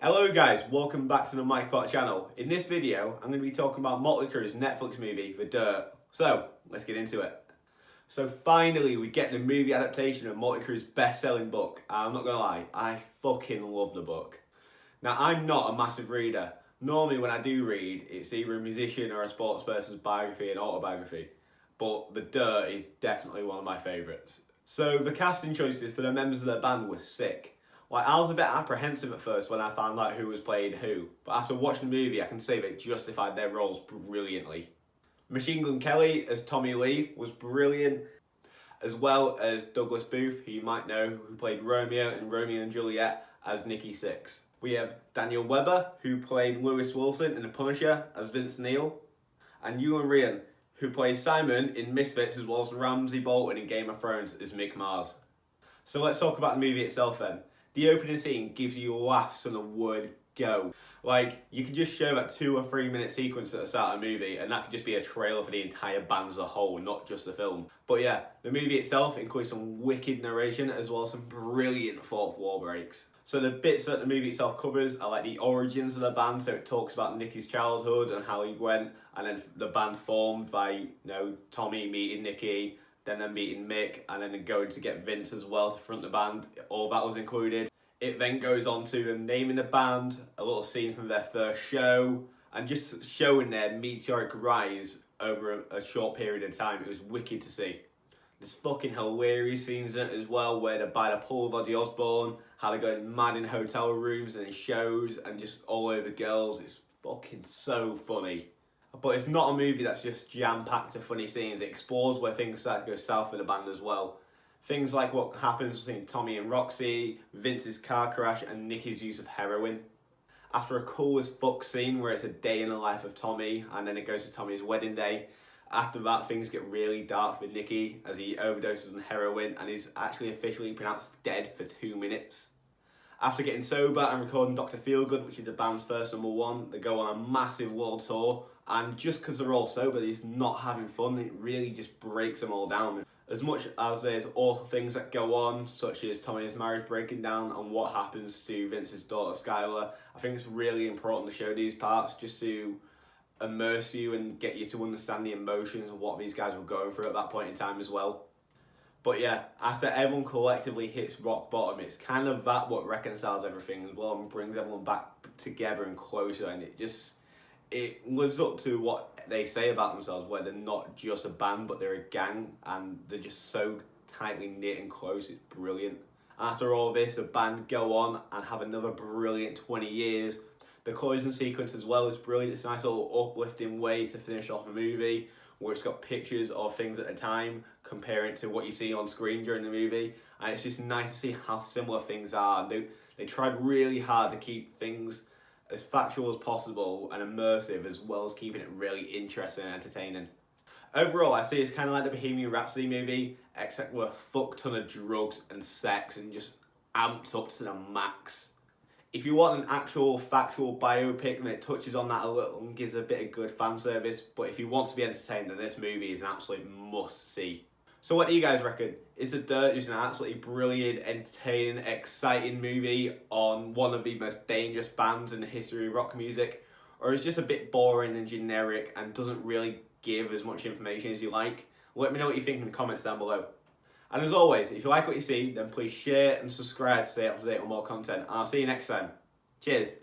Hello guys, welcome back to the Mike Pot channel. In this video, I'm going to be talking about Mötley Crüe's Netflix movie, The Dirt. So, let's get into it. So finally, we get the movie adaptation of Mötley Crüe's best-selling book. I'm not going to lie, I fucking love the book. Now, I'm not a massive reader. Normally when I do read, it's either a musician or a sports person's biography and autobiography. But The Dirt is definitely one of my favourites. So the casting choices for the members of the band were sick. Like, I was a bit apprehensive at first when I found out who was playing who, but after watching the movie I can say they justified their roles brilliantly. Machine Gun Kelly as Tommy Lee was brilliant, as well as Douglas Booth, who you might know, who played Romeo in Romeo and Juliet as Nikki Sixx. We have Daniel Webber, who played Lewis Wilson in The Punisher as Vince Neil, and Ewan Ryan, who plays Simon in Misfits, as well as Ramsay Bolton in Game of Thrones as Mick Mars. So let's talk about the movie itself then. The opening scene gives you laughs from the word go. Like, you can just show that 2 or 3 minute sequence at the start of the movie and that could just be a trailer for the entire band as a whole, not just the film. But yeah, the movie itself includes some wicked narration as well as some brilliant fourth wall breaks. So the bits that the movie itself covers are like the origins of the band, so it talks about Nicky's childhood and how he went, and then the band formed by, Tommy meeting Nicky, then them meeting Mick, and then going to get Vince as well to front the band. All that was included. It then goes on to them naming the band, a little scene from their first show, and just showing their meteoric rise over a short period of time. It was wicked to see. There's fucking hilarious scenes in it as well, where they're by the pool of Ozzy Osbourne, how they're going mad in hotel rooms and in shows, and just all over girls. It's fucking so funny. But it's not a movie that's just jam-packed of funny scenes. It explores where things start to go south with the band as well. Things like what happens between Tommy and Roxy, Vince's car crash, and Nicky's use of heroin. After a cool as fuck scene where it's a day in the life of Tommy, and then it goes to Tommy's wedding day. After that, things get really dark with Nicky as he overdoses on heroin and is actually officially pronounced dead for 2 minutes. After getting sober and recording Dr. Feelgood, which is the band's first #1, they go on a massive world tour, and just because they're all sober, they're just not having fun. It really just breaks them all down. As much as there's awful things that go on, such as Tommy's marriage breaking down and what happens to Vince's daughter Skylar, I think it's really important to show these parts just to immerse you and get you to understand the emotions of what these guys were going through at that point in time as well. But yeah, after everyone collectively hits rock bottom, it's kind of that what reconciles everything as well and brings everyone back together and closer, and it lives up to what they say about themselves, where they're not just a band but they're a gang and they're just so tightly knit and close. It's brilliant. After all this, the band go on and have another brilliant 20 years. The closing sequence as well is brilliant. It's a nice little uplifting way to finish off a movie where it's got pictures of things at a time, comparing it to what you see on screen during the movie. And it's just nice to see how similar things are. They tried really hard to keep things as factual as possible and immersive, as well as keeping it really interesting and entertaining. Overall, I see it's kind of like the Bohemian Rhapsody movie, except with a fuck ton of drugs and sex and just amped up to the max. If you want an actual factual biopic and it touches on that a little and gives a bit of good fan service, but if you want to be entertained, then this movie is an absolute must see. So what do you guys reckon? Is The Dirt just an absolutely brilliant, entertaining, exciting movie on one of the most dangerous bands in the history of rock music? Or is it just a bit boring and generic and doesn't really give as much information as you like? Let me know what you think in the comments down below. And as always, if you like what you see, then please share and subscribe to stay up to date on more content. And I'll see you next time. Cheers.